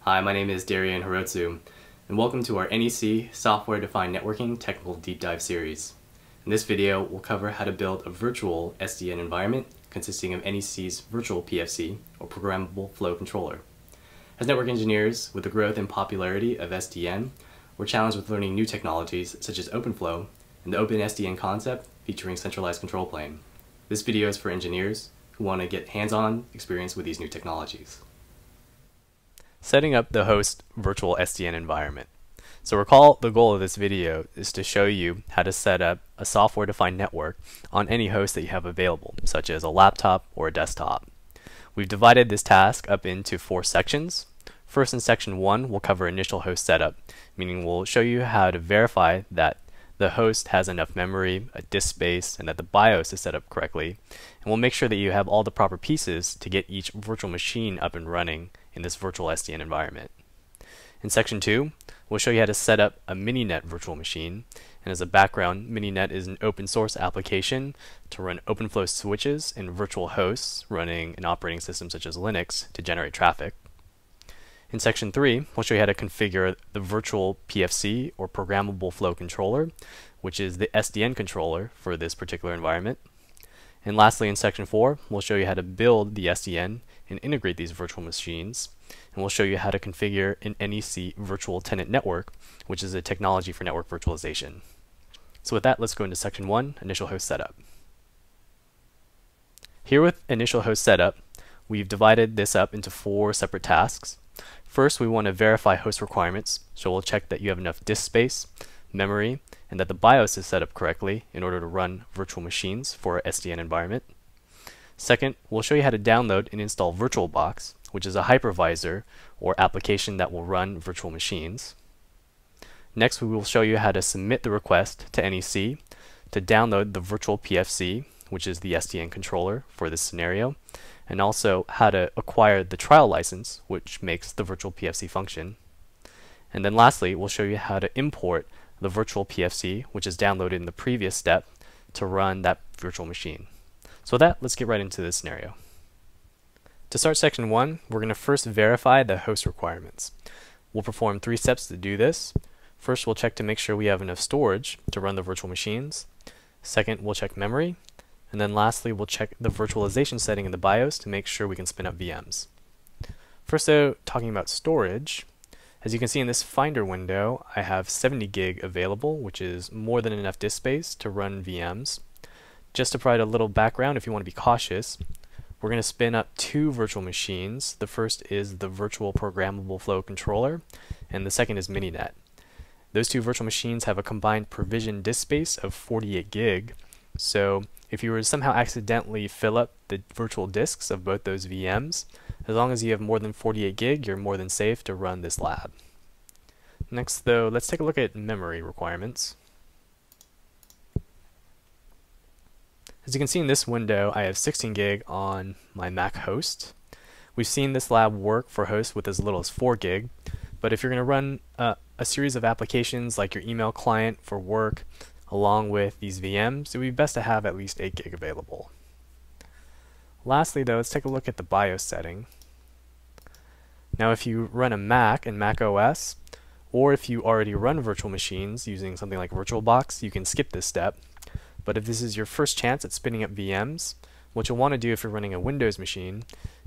Hi, my name is Darian Hirotsu, and welcome to our NEC Software Defined Networking Technical Deep Dive series. In this video, we'll cover how to build a virtual SDN environment consisting of NEC's Virtual PFC, or Programmable Flow Controller. As network engineers, with the growth and popularity of SDN, we're challenged with learning new technologies such as OpenFlow and the Open SDN concept featuring centralized control plane. This video is for engineers who want to get hands-on experience with these new technologies. Setting up the host virtual SDN environment. So recall, the goal of this video is to show you how to set up a software-defined network on any host that you have available, such as a laptop or a desktop. We've divided this task up into 4 sections. First, in section 1, we'll cover initial host setup, meaning we'll show you how to verify that the host has enough memory, a disk space, and that the BIOS is set up correctly. And we'll make sure that you have all the proper pieces to get each virtual machine up and running in this virtual SDN environment. In section 2, we'll show you how to set up a Mininet virtual machine. And as a background, Mininet is an open source application to run OpenFlow switches and virtual hosts running an operating system such as Linux to generate traffic. In section 3, we'll show you how to configure the Virtual PFC, or ProgrammableFlow Controller, which is the SDN controller for this particular environment. And lastly, in section 4, we'll show you how to build the SDN and integrate these virtual machines. And we'll show you how to configure an NEC Virtual Tenant Network, which is a technology for network virtualization. So with that, let's go into section 1, Initial Host Setup. Here with Initial Host Setup, we've divided this up into 4 separate tasks. First, we want to verify host requirements, so we'll check that you have enough disk space, memory, and that the BIOS is set up correctly in order to run virtual machines for our SDN environment. Second, we'll show you how to download and install VirtualBox, which is a hypervisor or application that will run virtual machines. Next, we will show you how to submit the request to NEC to download the Virtual PFC, which is the SDN controller for this scenario, and also how to acquire the trial license, which makes the Virtual PFC function. And then lastly, we'll show you how to import the Virtual PFC, which is downloaded in the previous step, to run that virtual machine. So with that, let's get right into this scenario. To start section 1, we're going to first verify the host requirements. We'll perform 3 steps to do this. First, we'll check to make sure we have enough storage to run the virtual machines. Second, we'll check memory. And then lastly, we'll check the virtualization setting in the BIOS to make sure we can spin up VMs. First though, talking about storage, as you can see in this Finder window, I have 70 gig available, which is more than enough disk space to run VMs. Just to provide a little background, if you want to be cautious, we're going to spin up 2 virtual machines. The first is the Virtual ProgrammableFlow Controller, and the second is Mininet. Those 2 virtual machines have a combined provisioned disk space of 48 gig, so if you were to somehow accidentally fill up the virtual disks of both those VMs, as long as you have more than 48 gig, you're more than safe to run this lab. Next though, let's take a look at memory requirements. As you can see in this window, I have 16 gig on my Mac host. We've seen this lab work for hosts with as little as 4 gig, but if you're going to run a series of applications like your email client for work, along with these VMs, it would be best to have at least 8 gig available. Lastly though, let's take a look at the BIOS setting. Now if you run a Mac and Mac OS, or if you already run virtual machines using something like VirtualBox, you can skip this step. But if this is your first chance at spinning up VMs, what you'll want to do if you're running a Windows machine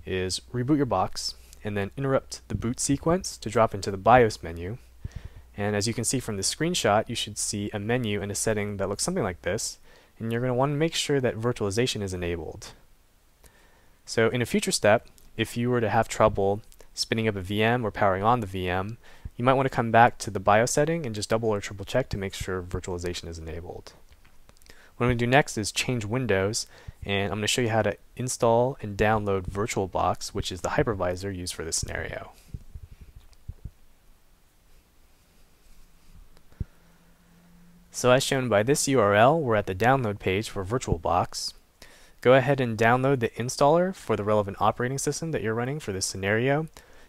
is reboot your box and then interrupt the boot sequence to drop into the BIOS menu. And as you can see from the screenshot, you should see a menu and a setting that looks something like this, and you're going to want to make sure that virtualization is enabled. So in a future step, if you were to have trouble spinning up a VM or powering on the VM, you might want to come back to the BIOS setting and just double or triple check to make sure virtualization is enabled. What I'm going to do next is change windows, and I'm going to show you how to install and download VirtualBox, which is the hypervisor used for this scenario. So as shown by this URL, we're at the download page for VirtualBox. Go ahead and download the installer for the relevant operating system that you're running for this scenario,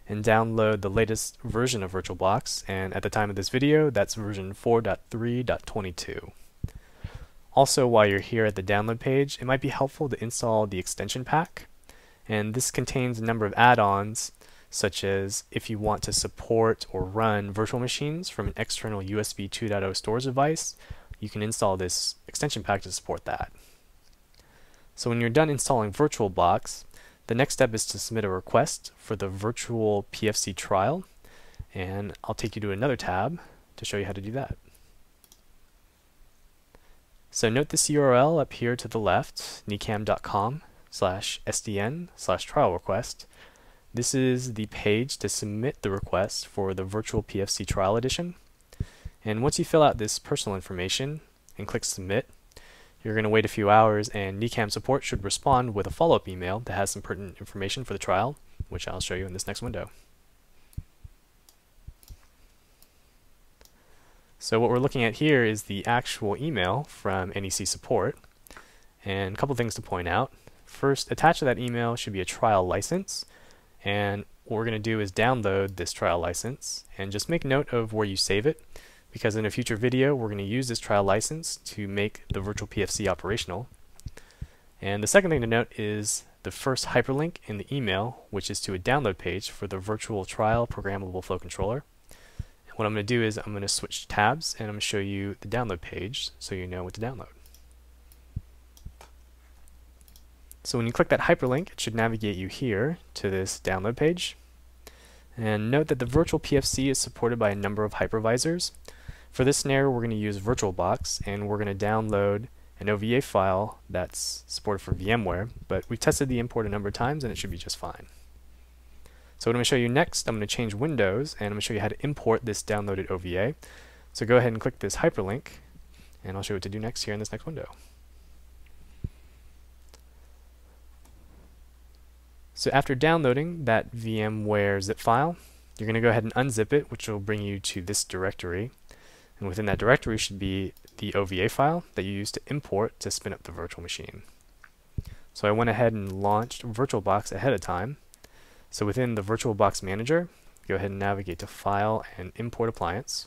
and download the latest version of VirtualBox, and at the time of this video, that's version 4.3.22. Also, while you're here at the download page, it might be helpful to install the extension pack. And this contains a number of add-ons, such as if you want to support or run virtual machines from an external USB 2.0 storage device, you can install this extension pack to support that. So when you're done installing VirtualBox, the next step is to submit a request for the Virtual PFC trial, and I'll take you to another tab to show you how to do that. So note this URL up here to the left, necam.com/sdn/trial request. This is the page to submit the request for the Virtual PFC trial edition. And once you fill out this personal information and click submit, you're going to wait a few hours and NECam support should respond with a follow-up email that has some pertinent information for the trial, which I'll show you in this next window. So what we're looking at here is the actual email from NEC support, and a couple things to point out. First, attached to that email should be a trial license, and what we're going to do is download this trial license and just make note of where you save it, because in a future video we're going to use this trial license to make the Virtual PFC operational. And the second thing to note is the first hyperlink in the email, which is to a download page for the Virtual Trial Programmable Flow Controller. What I'm going to do is I'm going to switch tabs and I'm going to show you the download page so you know what to download. So when you click that hyperlink, it should navigate you here to this download page. And note that the Virtual PFC is supported by a number of hypervisors. For this scenario, we're going to use VirtualBox, and we're going to download an OVA file that's supported for VMware, but we've tested the import a number of times and it should be just fine. So what I'm going to show you next, I'm going to change windows and I'm going to show you how to import this downloaded OVA. So go ahead and click this hyperlink and I'll show you what to do next here in this next window. So after downloading that VMware zip file, you're going to go ahead and unzip it, which will bring you to this directory. And within that directory should be the OVA file that you use to import to spin up the virtual machine. So I went ahead and launched VirtualBox ahead of time. So within the VirtualBox Manager, go ahead and navigate to File and Import Appliance.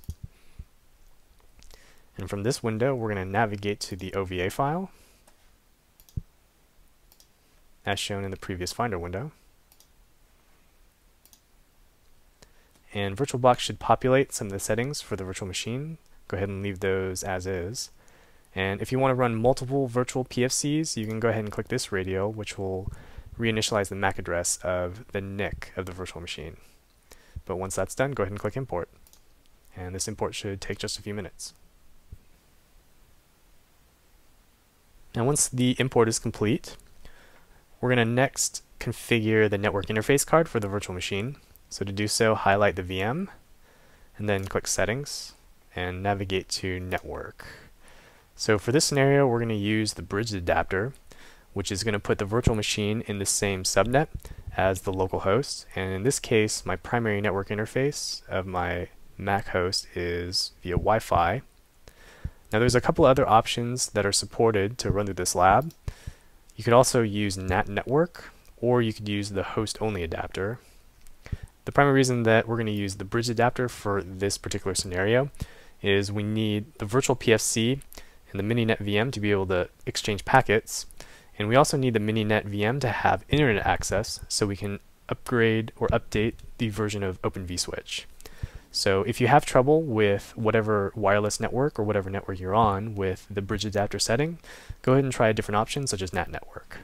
And from this window, we're going to navigate to the OVA file, as shown in the previous Finder window. And VirtualBox should populate some of the settings for the virtual machine. Go ahead and leave those as is. And if you want to run multiple virtual PFCs, you can go ahead and click this radio, which will reinitialize the MAC address of the NIC of the virtual machine. But once that's done, go ahead and click import. And this import should take just a few minutes. Now once the import is complete, we're going to next configure the network interface card for the virtual machine. So to do so, highlight the VM, and then click Settings, and navigate to Network. So for this scenario, we're going to use the bridge adapter, which is going to put the virtual machine in the same subnet as the local host. And in this case, my primary network interface of my Mac host is via Wi-Fi. Now there's a couple other options that are supported to run through this lab. You could also use NAT network, or you could use the host-only adapter. The primary reason that we're going to use the bridge adapter for this particular scenario is we need the Virtual PFC and the Mininet VM to be able to exchange packets, and we also need the Mininet VM to have internet access so we can upgrade or update the version of Open vSwitch. So if you have trouble with whatever wireless network or whatever network you're on with the bridge adapter setting, go ahead and try a different option such as NAT network.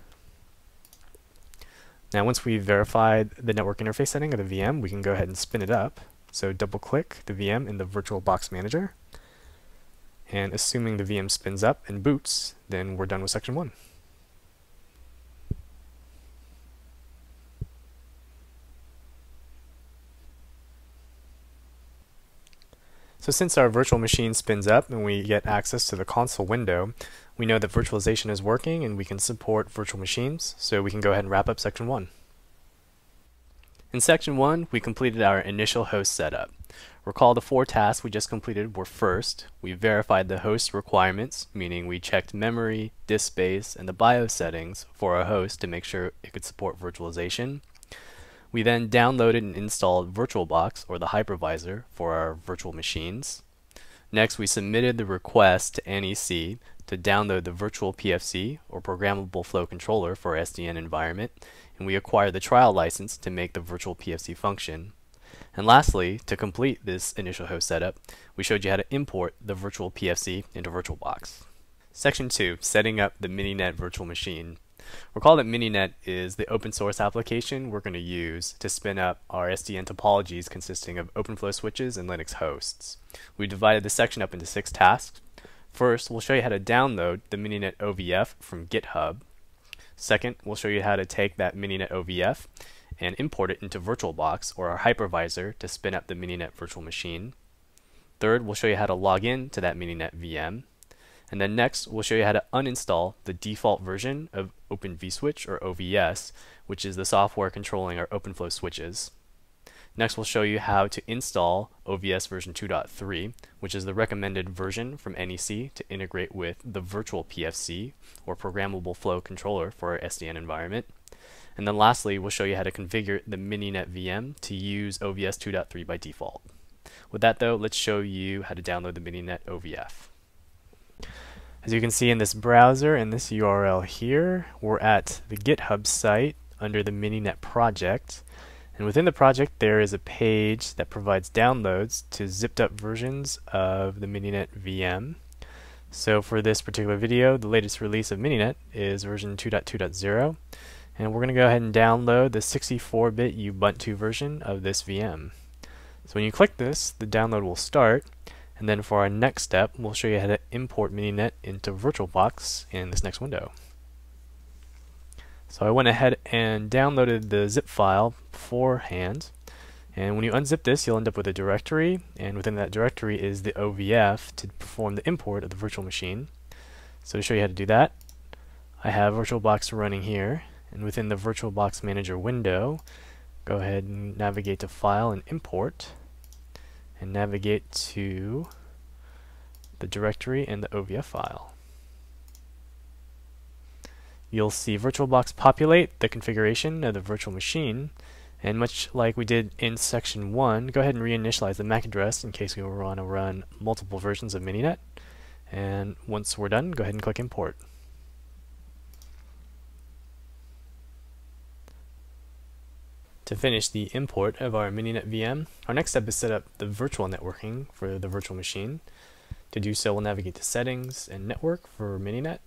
Now once we've verified the network interface setting of the VM, we can go ahead and spin it up. So double click the VM in the VirtualBox Manager, and assuming the VM spins up and boots, then we're done with section 1. So since our virtual machine spins up and we get access to the console window, we know that virtualization is working and we can support virtual machines, so we can go ahead and wrap up section 1. In section 1, we completed our initial host setup. Recall the 4 tasks we just completed were: first, we verified the host requirements, meaning we checked memory, disk space, and the BIOS settings for our host to make sure it could support virtualization. We then downloaded and installed VirtualBox, or the hypervisor, for our virtual machines. Next, we submitted the request to NEC to download the Virtual PFC or ProgrammableFlow Controller for our SDN environment, and we acquire the trial license to make the Virtual PFC function. And lastly, to complete this initial host setup, we showed you how to import the Virtual PFC into VirtualBox. Section 2, setting up the Mininet virtual machine. Recall that Mininet is the open source application we're going to use to spin up our SDN topologies consisting of OpenFlow switches and Linux hosts. We divided this section up into 6 tasks. First, we'll show you how to download the Mininet OVF from GitHub. Second, we'll show you how to take that Mininet OVF and import it into VirtualBox or our hypervisor to spin up the Mininet virtual machine. Third, we'll show you how to log in to that Mininet VM. And then next, we'll show you how to uninstall the default version of Open vSwitch or OVS, which is the software controlling our OpenFlow switches. Next, we'll show you how to install OVS version 2.3, which is the recommended version from NEC to integrate with the Virtual PFC or ProgrammableFlow Controller for our SDN environment. And then lastly, we'll show you how to configure the Mininet VM to use OVS 2.3 by default. With that though, let's show you how to download the Mininet OVF. As you can see in this browser and this URL here, we're at the GitHub site under the Mininet project. And within the project, there is a page that provides downloads to zipped up versions of the Mininet VM. So for this particular video, the latest release of Mininet is version 2.2.0. And we're going to go ahead and download the 64-bit Ubuntu version of this VM. So when you click this, the download will start. And then for our next step, we'll show you how to import Mininet into VirtualBox in this next window. So I went ahead and downloaded the zip file beforehand. And when you unzip this, you'll end up with a directory. And within that directory is the OVF to perform the import of the virtual machine. So to show you how to do that, I have VirtualBox running here. And within the VirtualBox Manager window, go ahead and navigate to File and Import. And navigate to the directory and the OVF file. You'll see VirtualBox populate the configuration of the virtual machine, and much like we did in section 1, go ahead and reinitialize the MAC address in case we want to run multiple versions of Mininet. And once we're done, go ahead and click Import. To finish the import of our Mininet VM, our next step is set up the virtual networking for the virtual machine. To do so, we'll navigate to Settings and Network for Mininet.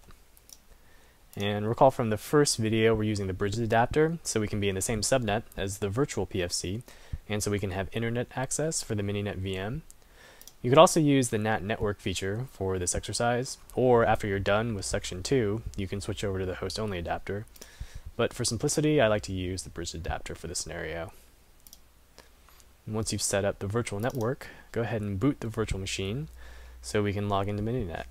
And recall from the first video, we're using the bridge adapter so we can be in the same subnet as the Virtual PFC, and so we can have internet access for the Mininet VM. You could also use the NAT network feature for this exercise, or after you're done with section 2, you can switch over to the host-only adapter. But for simplicity, I like to use the bridge adapter for this scenario. And once you've set up the virtual network, go ahead and boot the virtual machine so we can log into Mininet.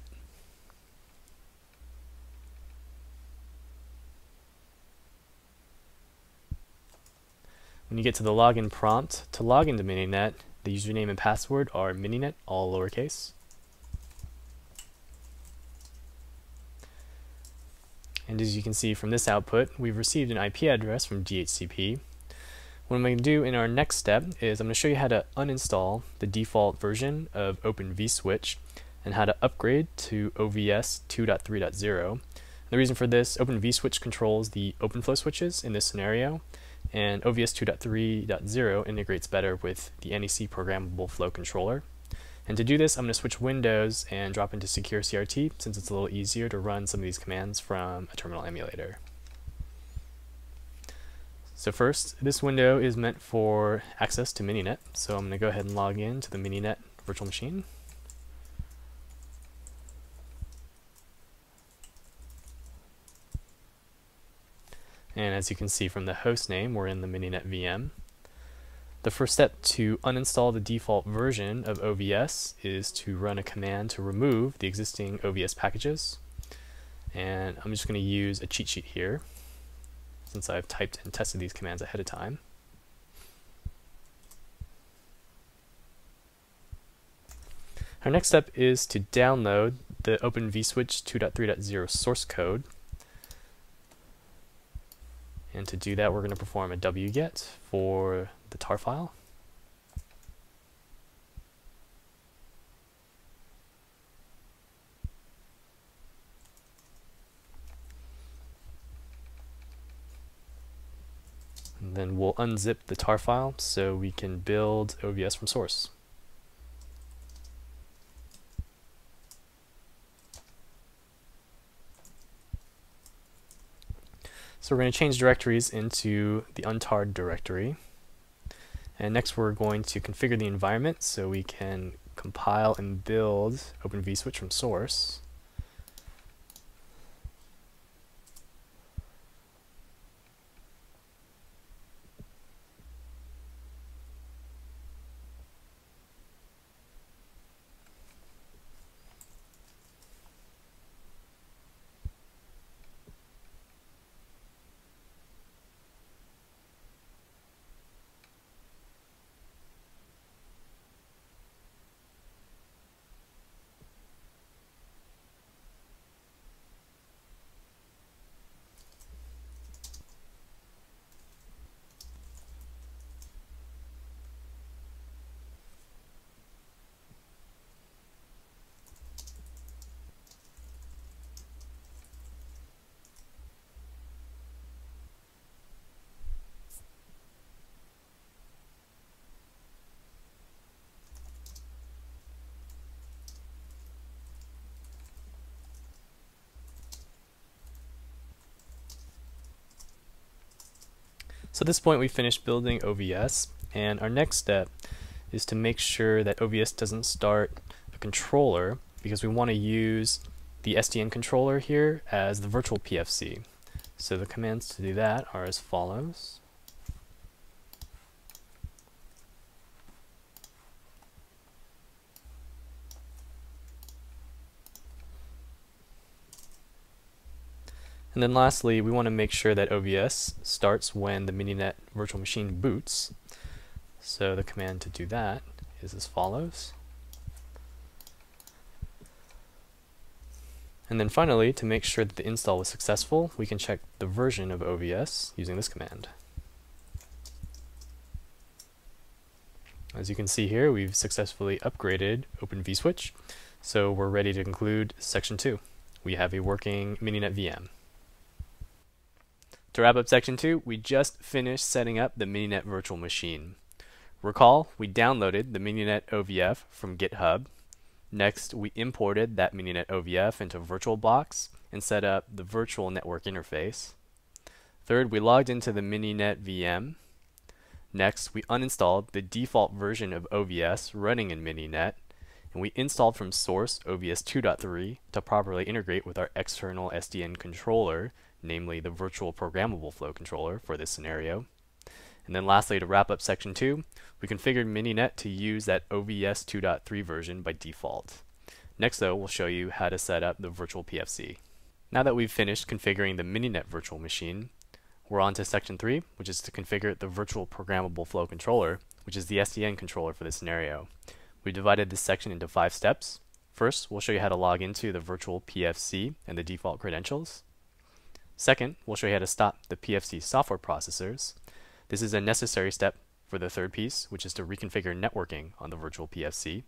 When you get to the login prompt, to log into Mininet, the username and password are Mininet, all lowercase. And as you can see from this output, we've received an IP address from DHCP. What I'm going to do in our next step is I'm going to show you how to uninstall the default version of Open vSwitch and how to upgrade to OVS 2.3.0. The reason for this, Open vSwitch controls the OpenFlow switches in this scenario, and OVS 2.3.0 integrates better with the NEC ProgrammableFlow Controller. And to do this, I'm going to switch windows and drop into Secure CRT since it's a little easier to run some of these commands from a terminal emulator. So first, this window is meant for access to Mininet, so I'm going to go ahead and log in to the Mininet virtual machine. And as you can see from the host name, we're in the Mininet VM. The first step to uninstall the default version of OVS is to run a command to remove the existing OVS packages. And I'm just going to use a cheat sheet here, since I've typed and tested these commands ahead of time. Our next step is to download the Open vSwitch 2.3.0 source code. And to do that, we're going to perform a wget for the tar file. And then we'll unzip the tar file so we can build OVS from source. So we're going to change directories into the untarred directory. And next we're going to configure the environment so we can compile and build Open vSwitch from source. So at this point we finished building OVS, and our next step is to make sure that OVS doesn't start a controller, because we want to use the SDN controller here as the Virtual PFC. So the commands to do that are as follows. And then lastly, we want to make sure that OVS starts when the Mininet virtual machine boots. So the command to do that is as follows. And then finally, to make sure that the install was successful, we can check the version of OVS using this command. As you can see here, we've successfully upgraded Open vSwitch, so we're ready to conclude section 2. We have a working Mininet VM. To wrap up section 2, we just finished setting up the Mininet virtual machine. Recall, we downloaded the Mininet OVF from GitHub. Next, we imported that Mininet OVF into VirtualBox and set up the virtual network interface. Third, we logged into the Mininet VM. Next, we uninstalled the default version of OVS running in Mininet, and we installed from source OVS 2.3 to properly integrate with our external SDN controller, namely the Virtual ProgrammableFlow Controller for this scenario. And then lastly, to wrap up section 2, we configured Mininet to use that OVS 2.3 version by default. Next though, we'll show you how to set up the Virtual PFC. Now that we've finished configuring the Mininet virtual machine, we're on to section 3, which is to configure the Virtual ProgrammableFlow Controller, which is the SDN controller for this scenario. We divided this section into 5 steps. First, we'll show you how to log into the Virtual PFC and the default credentials. Second, we'll show you how to stop the PFC software processors. This is a necessary step for the third piece, which is to reconfigure networking on the Virtual PFC.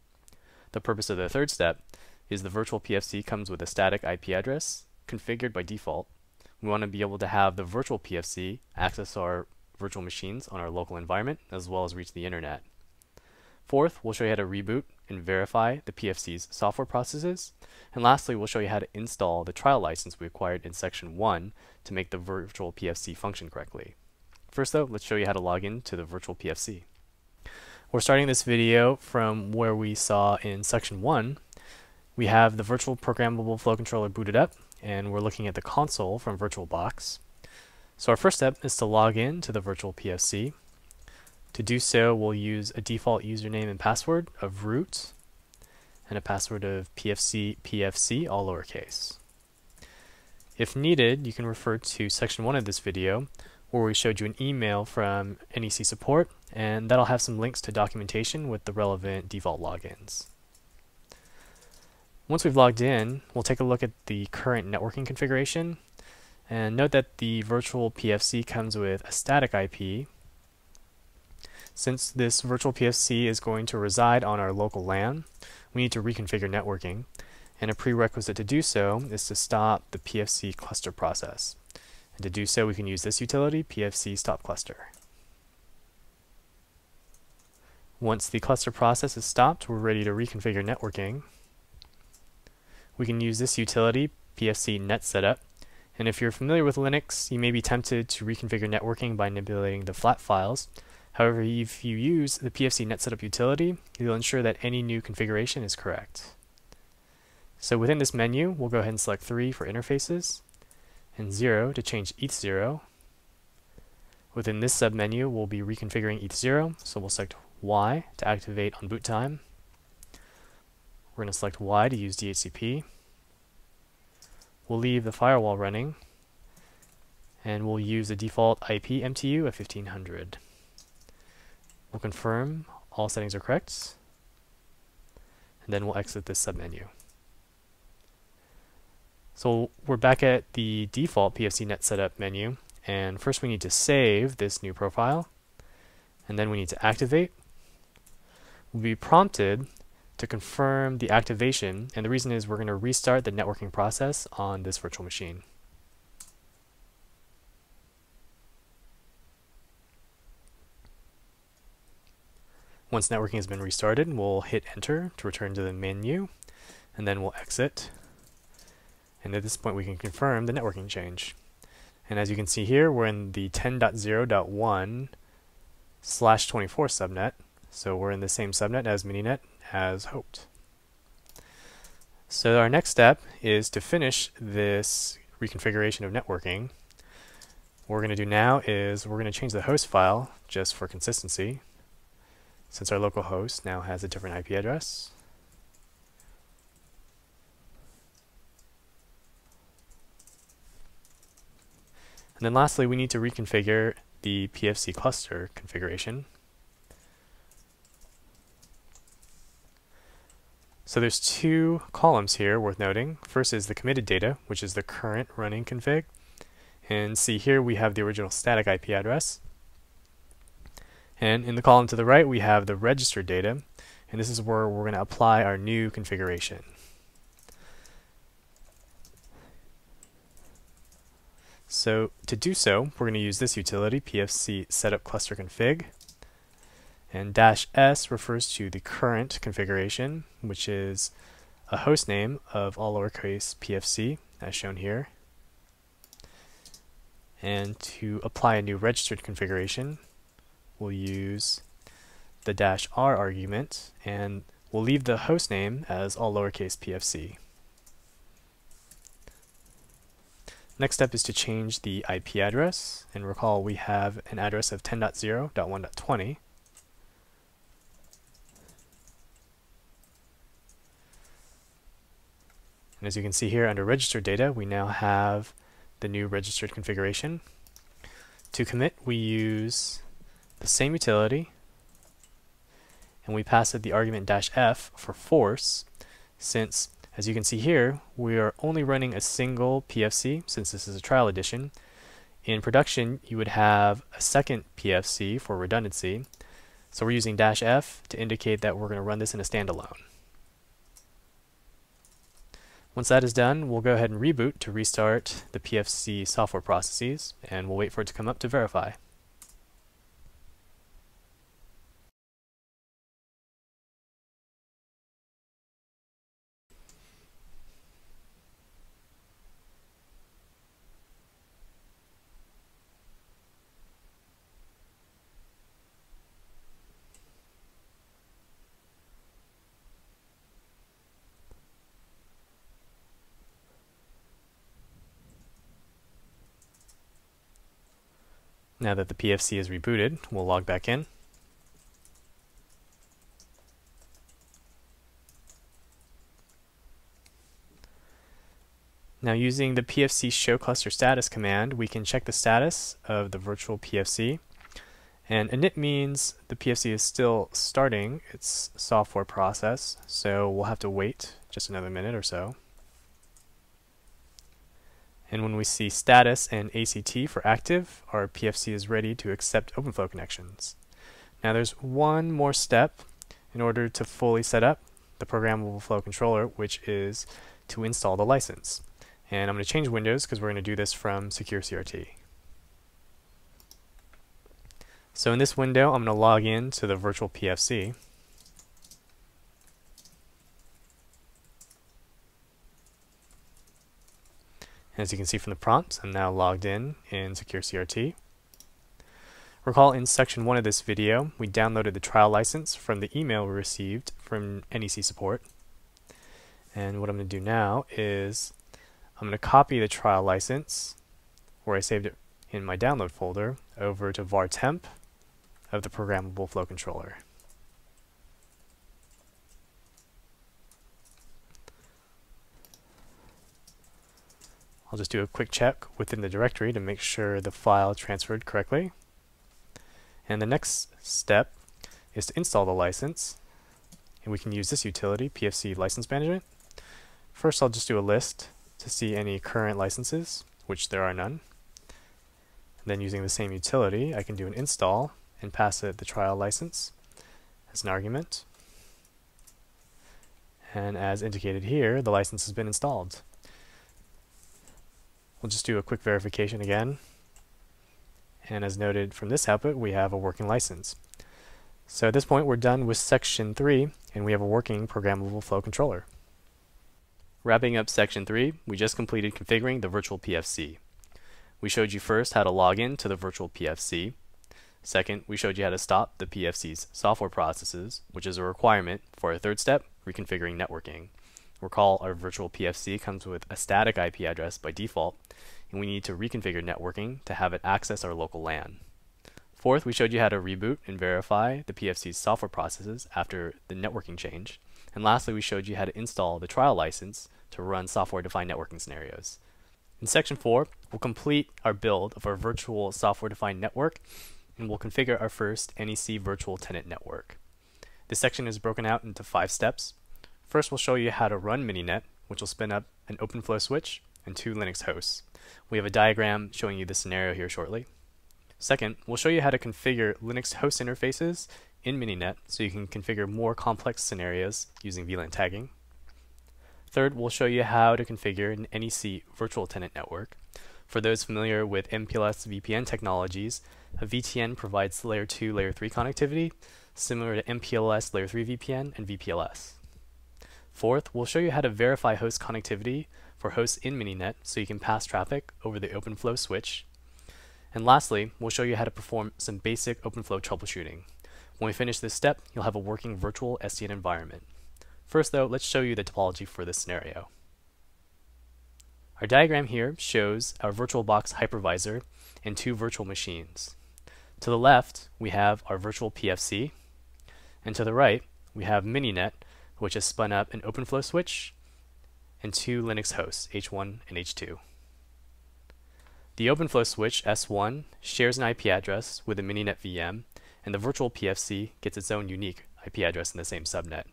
The purpose of the third step is the Virtual PFC comes with a static IP address configured by default. We want to be able to have the Virtual PFC access our virtual machines on our local environment as well as reach the internet. Fourth, we'll show you how to reboot and verify the PFC's software processes. And lastly, we'll show you how to install the trial license we acquired in section 1 to make the Virtual PFC function correctly. First though, let's show you how to log in to the Virtual PFC. We're starting this video from where we saw in section 1. We have the Virtual ProgrammableFlow Controller booted up, and we're looking at the console from VirtualBox. So our first step is to log in to the Virtual PFC. To do so, we'll use a default username and password of root and a password of PFC, all lowercase. If needed, you can refer to section 1 of this video, where we showed you an email from NEC support, and that'll have some links to documentation with the relevant default logins. Once we've logged in, we'll take a look at the current networking configuration, and note that the Virtual PFC comes with a static IP. Since this Virtual PFC is going to reside on our local LAN, we need to reconfigure networking, and a prerequisite to do so is to stop the PFC cluster process. And to do so, we can use this utility, PFC stop cluster. Once the cluster process is stopped, we're ready to reconfigure networking. We can use this utility, PFC net setup. And if you're familiar with Linux, you may be tempted to reconfigure networking by manipulating the flat files. However, if you use the PFC net setup utility, you'll ensure that any new configuration is correct. So within this menu, we'll go ahead and select 3 for interfaces and 0 to change ETH0. Within this submenu, we'll be reconfiguring ETH0, so we'll select Y to activate on boot time. We're going to select Y to use DHCP. We'll leave the firewall running, and we'll use the default IP MTU of 1500. We'll confirm all settings are correct, and then we'll exit this submenu. So we're back at the default PFC net setup menu, and first we need to save this new profile, and then we need to activate. We'll be prompted to confirm the activation, and the reason is we're going to restart the networking process on this virtual machine. Once networking has been restarted, we'll hit enter to return to the menu, and then we'll exit. And at this point we can confirm the networking change. And as you can see here, we're in the 10.0.1/24 subnet, so we're in the same subnet as Mininet as hoped. So our next step is to finish this reconfiguration of networking. What we're going to do now is we're going to change the host file just for consistency, since our local host now has a different IP address. And then lastly, we need to reconfigure the PFC cluster configuration. So there's 2 columns here worth noting. First is the committed data, which is the current running config. And see here we have the original static IP address. And in the column to the right we have the registered data, and this is where we're going to apply our new configuration. So to do so, we're going to use this utility, PFC setup cluster config, and -s refers to the current configuration, which is a host name of all lowercase PFC, as shown here. And to apply a new registered configuration, we'll use the -r argument, and we'll leave the host name as all lowercase PFC. Next step is to change the IP address, and recall we have an address of 10.0.1.20. And as you can see here under registered data, we now have the new registered configuration. To commit, we use the same utility, and we pass it the argument -f for force, since as you can see here, we are only running a single PFC since this is a trial edition. In production, you would have a second PFC for redundancy. So we're using -f to indicate that we're going to run this in a standalone. Once that is done, we'll go ahead and reboot to restart the PFC software processes, and we'll wait for it to come up to verify. Now that the PFC is rebooted, we'll log back in. Now using the PFC show cluster status command, we can check the status of the virtual PFC. And init means the PFC is still starting its software process, so we'll have to wait just another minute or so. And when we see status and ACT for active, our PFC is ready to accept OpenFlow connections. Now there's one more step in order to fully set up the ProgrammableFlow Controller, which is to install the license. And I'm going to change windows because we're going to do this from Secure CRT. So in this window, I'm going to log in to the Virtual PFC. As you can see from the prompt, I'm now logged in Secure CRT. Recall in section 1 of this video, we downloaded the trial license from the email we received from NEC support. And what I'm going to do now is I'm going to copy the trial license, where I saved it in my download folder, over to var temp of the ProgrammableFlow Controller. I'll just do a quick check within the directory to make sure the file transferred correctly. And the next step is to install the license. And we can use this utility, PFC License Management. First, I'll just do a list to see any current licenses, which there are none. And then using the same utility, I can do an install and pass it the trial license as an argument. And as indicated here, the license has been installed. We'll just do a quick verification again. And as noted from this output, we have a working license. So at this point, we're done with section 3, and we have a working programmable flow controller. Wrapping up section 3, we just completed configuring the Virtual PFC. We showed you first how to log in to the Virtual PFC. Second, we showed you how to stop the PFC's software processes, which is a requirement for our third step, reconfiguring networking. Recall our Virtual PFC comes with a static IP address by default, and we need to reconfigure networking to have it access our local LAN. Fourth, we showed you how to reboot and verify the PFC's software processes after the networking change. And lastly, we showed you how to install the trial license to run software-defined networking scenarios. In section 4, we'll complete our build of our virtual software-defined network, and we'll configure our first NEC virtual tenant network. This section is broken out into 5 steps. First, we'll show you how to run Mininet, which will spin up an OpenFlow switch and 2 Linux hosts. We have a diagram showing you the scenario here shortly. Second, we'll show you how to configure Linux host interfaces in Mininet so you can configure more complex scenarios using VLAN tagging. Third, we'll show you how to configure an NEC virtual tenant network. For those familiar with MPLS VPN technologies, a VTN provides layer 2, layer 3 connectivity, similar to MPLS layer 3 VPN and VPLS. Fourth, we'll show you how to verify host connectivity for hosts in Mininet so you can pass traffic over the OpenFlow switch. And lastly, we'll show you how to perform some basic OpenFlow troubleshooting. When we finish this step, you'll have a working virtual SDN environment. First though, let's show you the topology for this scenario. Our diagram here shows our VirtualBox hypervisor and 2 virtual machines. To the left, we have our Virtual PFC, and to the right, we have Mininet, which has spun up an OpenFlow switch and 2 Linux hosts, H1 and H2. The OpenFlow switch, S1, shares an IP address with a Mininet VM, and the Virtual PFC gets its own unique IP address in the same subnet.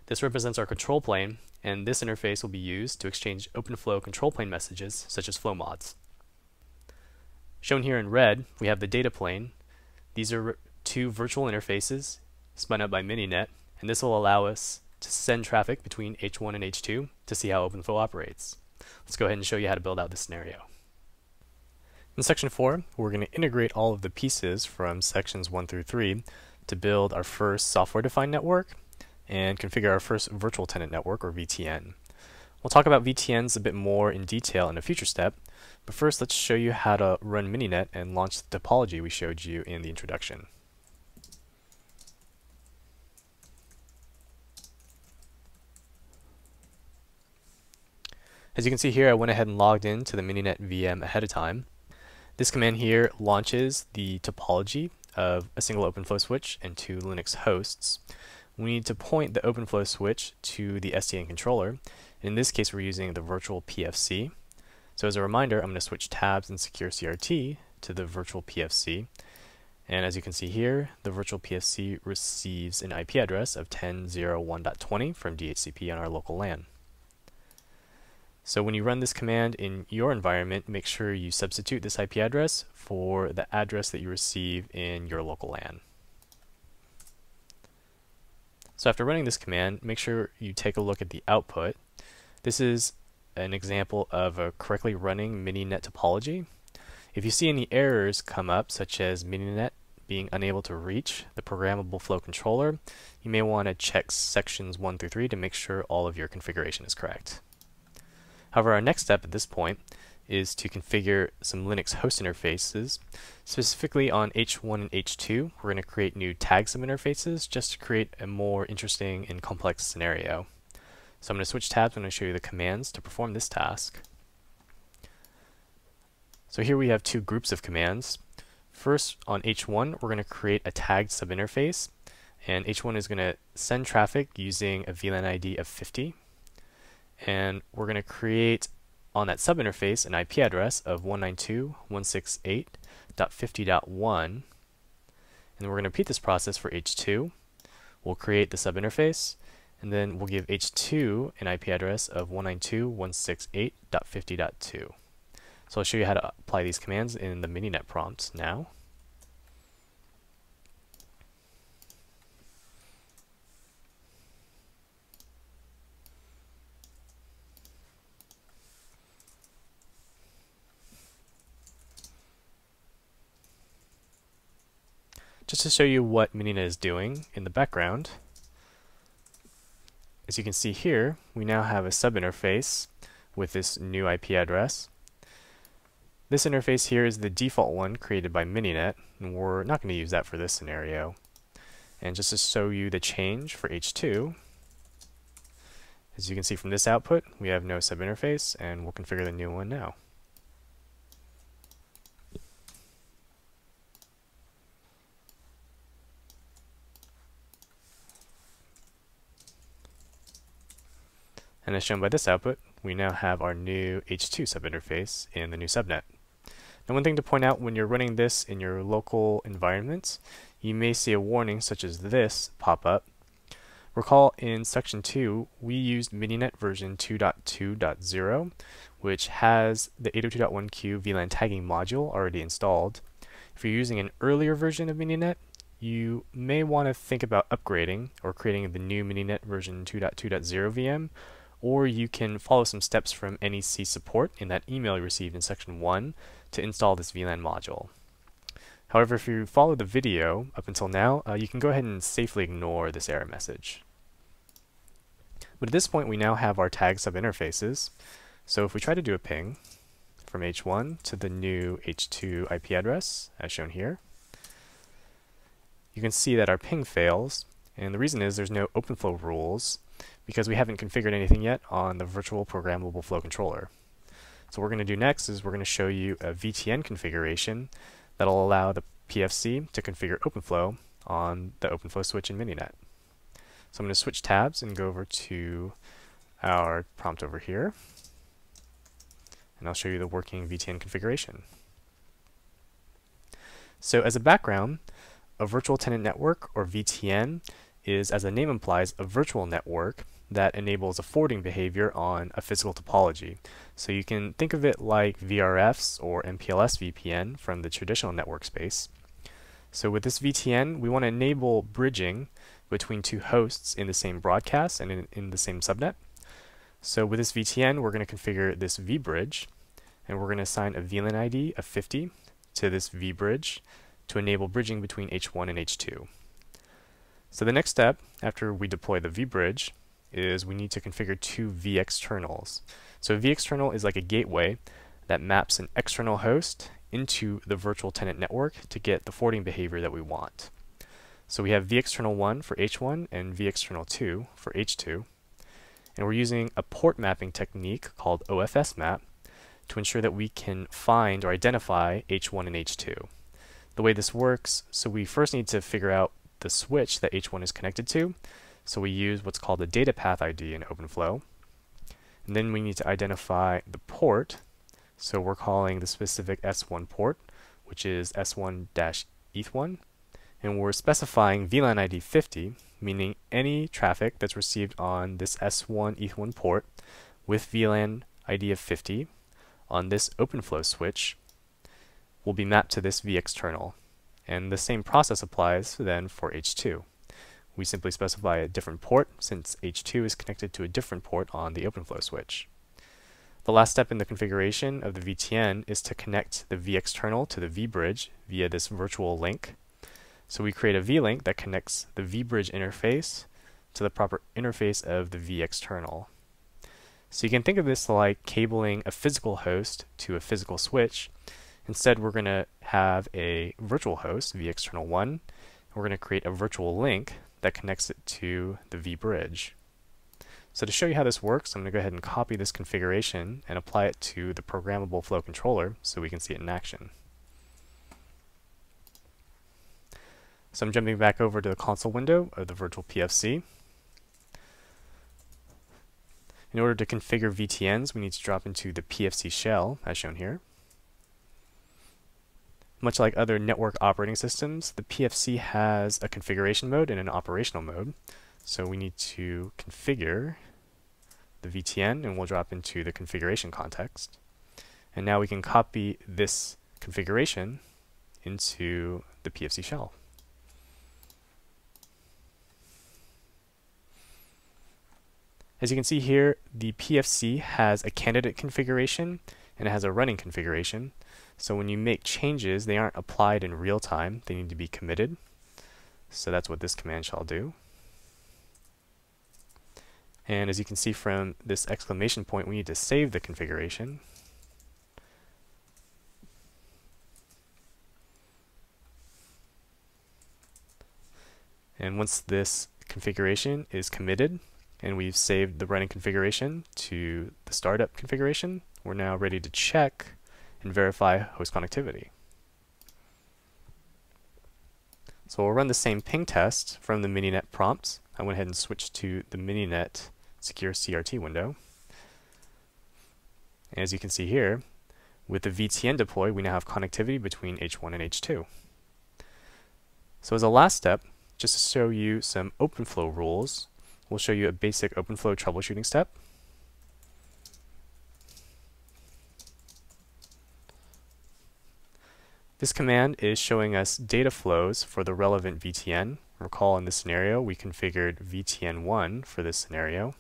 This represents our control plane, and this interface will be used to exchange OpenFlow control plane messages, such as flow mods. Shown here in red, we have the data plane. These are 2 virtual interfaces spun up by Mininet, and this will allow us to send traffic between H1 and H2 to see how OpenFlow operates. Let's go ahead and show you how to build out this scenario. In section 4, we're going to integrate all of the pieces from sections 1 through 3 to build our first software-defined network and configure our first virtual tenant network, or VTN. We'll talk about VTNs a bit more in detail in a future step, but first let's show you how to run Mininet and launch the topology we showed you in the introduction. As you can see here, I went ahead and logged into the Mininet VM ahead of time. This command here launches the topology of a single OpenFlow switch and 2 Linux hosts. We need to point the OpenFlow switch to the SDN controller. In this case, we're using the Virtual PFC. So as a reminder, I'm going to switch tabs in Secure CRT to the Virtual PFC. And as you can see here, the Virtual PFC receives an IP address of 10.0.1.20 from DHCP on our local LAN. So when you run this command in your environment, make sure you substitute this IP address for the address that you receive in your local LAN. So after running this command, make sure you take a look at the output. This is an example of a correctly running Mininet topology. If you see any errors come up, such as Mininet being unable to reach the programmable flow controller, you may want to check sections 1 through 3 to make sure all of your configuration is correct. However, our next step at this point is to configure some Linux host interfaces. Specifically on H1 and H2, we're going to create new tag subinterfaces just to create a more interesting and complex scenario. So I'm going to switch tabs. I'm going to show you the commands to perform this task. So here we have two groups of commands. First, on H1, we're going to create a tagged subinterface, and H1 is going to send traffic using a VLAN ID of 50. And we're going to create on that subinterface an IP address of 192.168.50.1. And then we're going to repeat this process for H2. We'll create the subinterface, and then we'll give H2 an IP address of 192.168.50.2. So I'll show you how to apply these commands in the Mininet prompt now. Just to show you what Mininet is doing in the background, as you can see here, we now have a subinterface with this new IP address. This interface here is the default one created by Mininet, and we're not going to use that for this scenario. And just to show you the change for H2, as you can see from this output, we have no subinterface, and we'll configure the new one now. And as shown by this output, we now have our new H2 subinterface in the new subnet. Now, one thing to point out when you're running this in your local environment, you may see a warning such as this pop up. Recall in section 2, we used Mininet version 2.2.0, which has the 802.1q VLAN tagging module already installed. If you're using an earlier version of Mininet, you may want to think about upgrading or creating the new Mininet version 2.2.0 VM, or you can follow some steps from NEC support in that email you received in section 1 to install this VLAN module. However, if you follow the video up until now, you can go ahead and safely ignore this error message. But at this point, we now have our tag subinterfaces. So if we try to do a ping from H1 to the new H2 IP address, as shown here, you can see that our ping fails. And the reason is there's no OpenFlow rules because we haven't configured anything yet on the Virtual ProgrammableFlow Controller. So what we're going to do next is we're going to show you a VTN configuration that'll allow the PFC to configure OpenFlow on the OpenFlow switch in Mininet. So I'm going to switch tabs and go over to our prompt over here, and I'll show you the working VTN configuration. So as a background, a virtual tenant network, or VTN, is, as the name implies, a virtual network that enables a forwarding behavior on a physical topology. So you can think of it like VRFs or MPLS VPN from the traditional network space. So with this VTN, we want to enable bridging between two hosts in the same broadcast and in the same subnet. So with this VTN, we're going to configure this vBridge, and we're going to assign a VLAN ID of 50 to this vBridge to enable bridging between H1 and H2. So the next step, after we deploy the vBridge, is we need to configure two vExternals. So a vExternal is like a gateway that maps an external host into the virtual tenant network to get the forwarding behavior that we want. So we have vExternal1 for H1 and vExternal2 for H2. And we're using a port mapping technique called OFS map to ensure that we can find or identify H1 and H2. The way this works, so we first need to figure out the switch that H1 is connected to. So we use what's called the data path ID in OpenFlow. And then we need to identify the port. So we're calling the specific S1 port, which is S1-ETH1. And we're specifying VLAN ID 50, meaning any traffic that's received on this S1-ETH1 port with VLAN ID of 50 on this OpenFlow switch will be mapped to this vExternal. And the same process applies then for H2. We simply specify a different port since H2 is connected to a different port on the OpenFlow switch. The last step in the configuration of the VTN is to connect the vExternal to the vBridge via this virtual link. So we create a V-link that connects the vBridge interface to the proper interface of the vExternal. So you can think of this like cabling a physical host to a physical switch. Instead, we're going to have a virtual host, vExternal1, and we're going to create a virtual link that connects it to the vBridge. So to show you how this works, I'm going to go ahead and copy this configuration and apply it to the ProgrammableFlow Controller so we can see it in action. So I'm jumping back over to the console window of the Virtual PFC. In order to configure VTNs, we need to drop into the PFC shell, as shown here. Much like other network operating systems, the PFC has a configuration mode and an operational mode. So we need to configure the VTN, and we'll drop into the configuration context. And now we can copy this configuration into the PFC shell. As you can see here, the PFC has a candidate configuration and it has a running configuration. So when you make changes, they aren't applied in real time, they need to be committed. So that's what this command shall do. And as you can see from this exclamation point, we need to save the configuration. And once this configuration is committed, and we've saved the running configuration to the startup configuration, we're now ready to check and verify host connectivity. So we'll run the same ping test from the Mininet prompts. I went ahead and switched to the Mininet secure CRT window. And as you can see here, with the VTN deploy, we now have connectivity between H1 and H2. So as a last step, just to show you some OpenFlow rules, we'll show you a basic OpenFlow troubleshooting step. This command is showing us data flows for the relevant VTN. Recall in this scenario, we configured VTN1 for this scenario.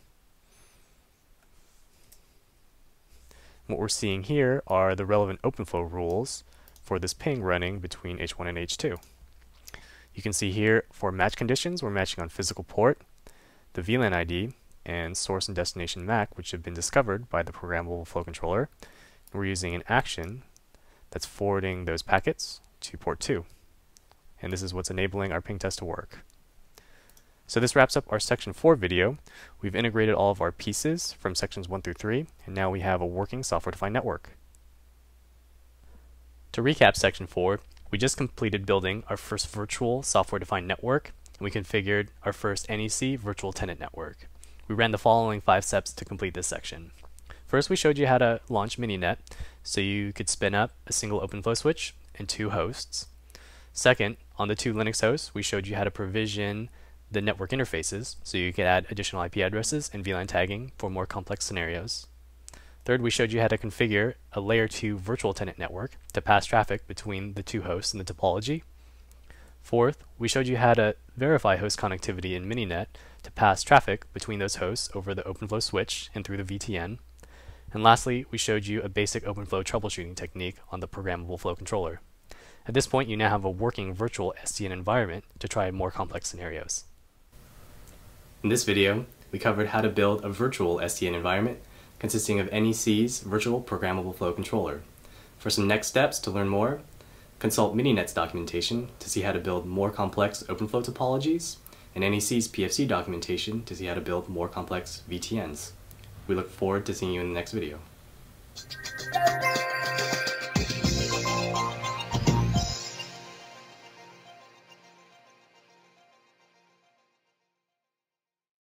What we're seeing here are the relevant OpenFlow rules for this ping running between H1 and H2. You can see here for match conditions, we're matching on physical port, the VLAN ID, and source and destination MAC, which have been discovered by the ProgrammableFlow Controller. We're using an action that's forwarding those packets to port 2. And this is what's enabling our ping test to work. So this wraps up our section 4 video. We've integrated all of our pieces from sections 1 through 3, and now we have a working software-defined network. To recap section 4, we just completed building our first virtual software-defined network, and we configured our first NEC virtual tenant network. We ran the following 5 steps to complete this section. First, we showed you how to launch Mininet, so you could spin up a single OpenFlow switch and 2 hosts. Second, on the 2 Linux hosts, we showed you how to provision the network interfaces, so you could add additional IP addresses and VLAN tagging for more complex scenarios. Third, we showed you how to configure a layer 2 virtual tenant network to pass traffic between the 2 hosts in the topology. Fourth, we showed you how to verify host connectivity in Mininet to pass traffic between those hosts over the OpenFlow switch and through the VTN. And lastly, we showed you a basic OpenFlow troubleshooting technique on the ProgrammableFlow Controller. At this point, you now have a working virtual SDN environment to try more complex scenarios. In this video, we covered how to build a virtual SDN environment consisting of NEC's Virtual ProgrammableFlow Controller. For some next steps to learn more, consult Mininet's documentation to see how to build more complex OpenFlow topologies, and NEC's PFC documentation to see how to build more complex VTNs. We look forward to seeing you in the next video.